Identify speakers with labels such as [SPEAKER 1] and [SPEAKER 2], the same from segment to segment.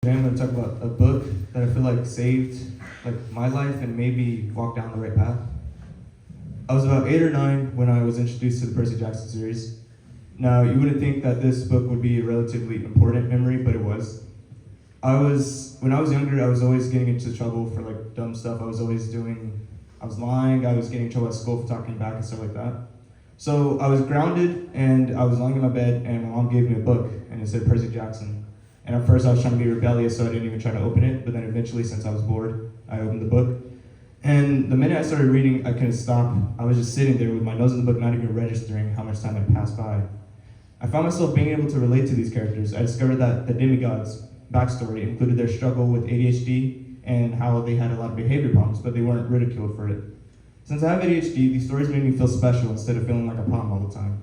[SPEAKER 1] Today I'm going to talk about a book that I feel like saved my life and made me walk down the right path. I was about 8 or 9 when I was introduced to the Percy Jackson series. Now, you wouldn't think that this book would be a relatively important memory, but it was. When I was younger, I was always getting into trouble for dumb stuff. I was lying, I was getting in trouble at school for talking back and stuff like that. So I was grounded and I was lying in my bed and my mom gave me a book and it said Percy Jackson. And at first I was trying to be rebellious, so I didn't even try to open it, but then eventually, since I was bored, I opened the book. And the minute I started reading, I couldn't stop. I was just sitting there with my nose in the book, not even registering how much time had passed by. I found myself being able to relate to these characters. I discovered that the demigods' backstory included their struggle with ADHD and how they had a lot of behavior problems, but they weren't ridiculed for it. Since I have ADHD, these stories made me feel special instead of feeling like a problem all the time.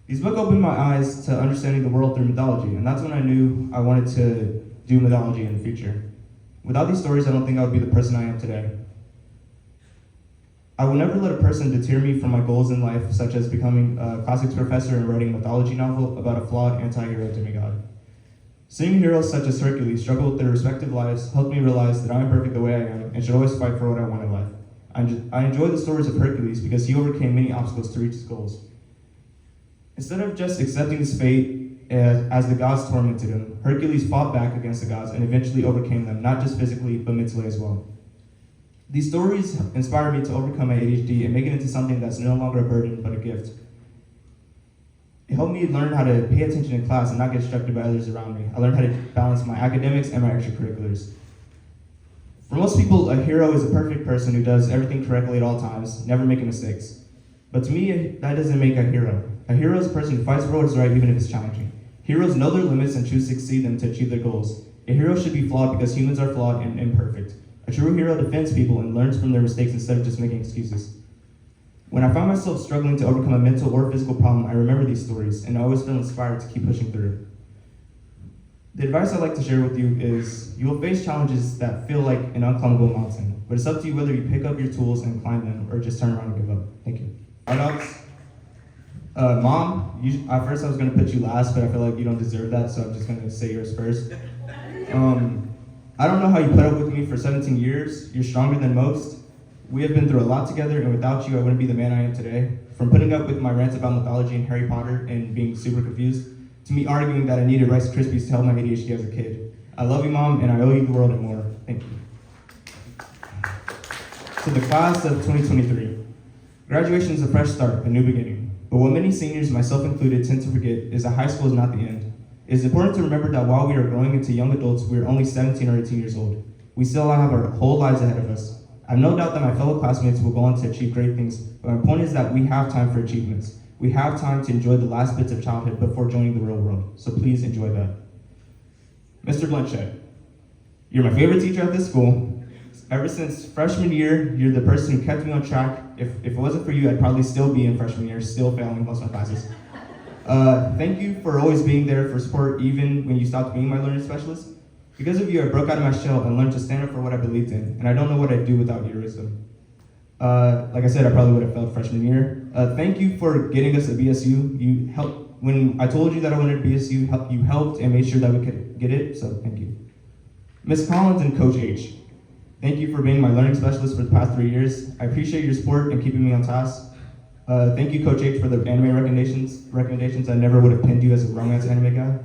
[SPEAKER 1] These books opened my eyes to understanding the world through mythology, and that's when I knew I wanted to do mythology in the future. Without these stories, I don't think I would be the person I am today. I will never let a person deter me from my goals in life, such as becoming a classics professor and writing a mythology novel about a flawed anti-hero demigod. Seeing heroes such as Hercules struggle with their respective lives helped me realize that I am perfect the way I am and should always fight for what I want in life. I enjoy the stories of Hercules because he overcame many obstacles to reach his goals. Instead of just accepting his fate as the gods tormented him, Hercules fought back against the gods and eventually overcame them, not just physically, but mentally as well. These stories inspired me to overcome my ADHD and make it into something that's no longer a burden, but a gift. It helped me learn how to pay attention in class and not get distracted by others around me. I learned how to balance my academics and my extracurriculars. For most people, a hero is a perfect person who does everything correctly at all times, never making mistakes. But to me, that doesn't make a hero. A hero is a person who fights for what is right even if it's challenging. Heroes know their limits and choose to exceed them to achieve their goals. A hero should be flawed because humans are flawed and imperfect. A true hero defends people and learns from their mistakes instead of just making excuses. When I found myself struggling to overcome a mental or physical problem, I remember these stories, and I always feel inspired to keep pushing through. The advice I'd like to share with you is, you will face challenges that feel like an unclimbable mountain, but it's up to you whether you pick up your tools and climb them, or just turn around and give up. Thank you. Mom, at first I was going to put you last, but I feel like you don't deserve that, so I'm just going to say yours first. I don't know how you put up with me for 17 years. You're stronger than most. We have been through a lot together, and without you, I wouldn't be the man I am today. From putting up with my rants about mythology and Harry Potter and being super confused, to me arguing that I needed Rice Krispies to help my ADHD as a kid. I love you, Mom, and I owe you the world and more. Thank you. To the class of 2023. Graduation is a fresh start, a new beginning. But what many seniors, myself included, tend to forget is that high school is not the end. It is important to remember that while we are growing into young adults, we are only 17 or 18 years old. We still have our whole lives ahead of us. I have no doubt that my fellow classmates will go on to achieve great things, but my point is that we have time for achievements. We have time to enjoy the last bits of childhood before joining the real world, so please enjoy that. Mr. Blanchett, you're my favorite teacher at this school. Ever since freshman year, you're the person who kept me on track. If it wasn't for you, I'd probably still be in freshman year, still failing most of my classes. Thank you for always being there for support, even when you stopped being my learning specialist. Because of you, I broke out of my shell and learned to stand up for what I believed in, and I don't know what I'd do without your wisdom. Like I said, I probably would have failed freshman year. Thank you for getting us a BSU. You helped, when I told you that I wanted a BSU, you helped and made sure that we could get it, so thank you. Ms. Collins and Coach H, thank you for being my learning specialist for the past 3 years. I appreciate your support and keeping me on task. Thank you, Coach H, for the anime recommendations. I never would have pinned you as a romance anime guy.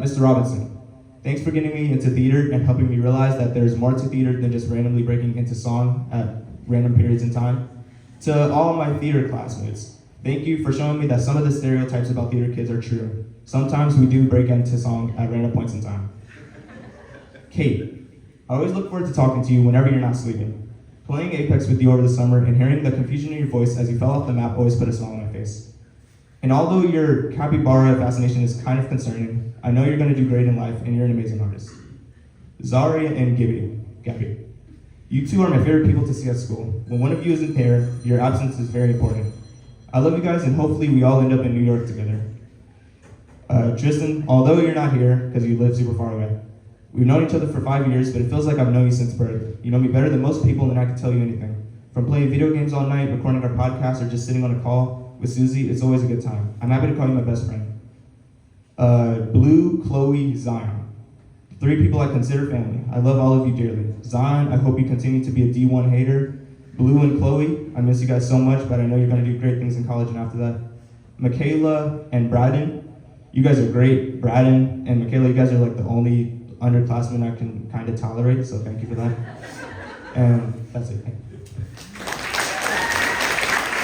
[SPEAKER 1] Mr. Robinson, thanks for getting me into theater and helping me realize that there's more to theater than just randomly breaking into song at random periods in time. To all my theater classmates, thank you for showing me that some of the stereotypes about theater kids are true. Sometimes we do break into song at random points in time. Kate, I always look forward to talking to you whenever you're not sleeping. Playing Apex with you over the summer and hearing the confusion in your voice as you fell off the map always put a smile on my face. And although your capybara fascination is kind of concerning, I know you're going to do great in life and you're an amazing artist. Zaria and Gabby. You two are my favorite people to see at school. When one of you isn't there, your absence is very important. I love you guys and hopefully we all end up in New York together. Tristan, although you're not here because you live super far away, we've known each other for 5 years, but it feels like I've known you since birth. You know me better than most people and I can tell you anything. From playing video games all night, recording our podcast, or just sitting on a call with Susie, it's always a good time. I'm happy to call you my best friend. Blue, Chloe, Zion. 3 people I consider family. I love all of you dearly. Zion, I hope you continue to be a D1 hater. Blue and Chloe, I miss you guys so much, but I know you're going to do great things in college and after that. Michaela and Braden, you guys are great. Braden and Michaela, you guys are like the only underclassmen I can kind of tolerate, so thank you for that. And that's it. Thank you.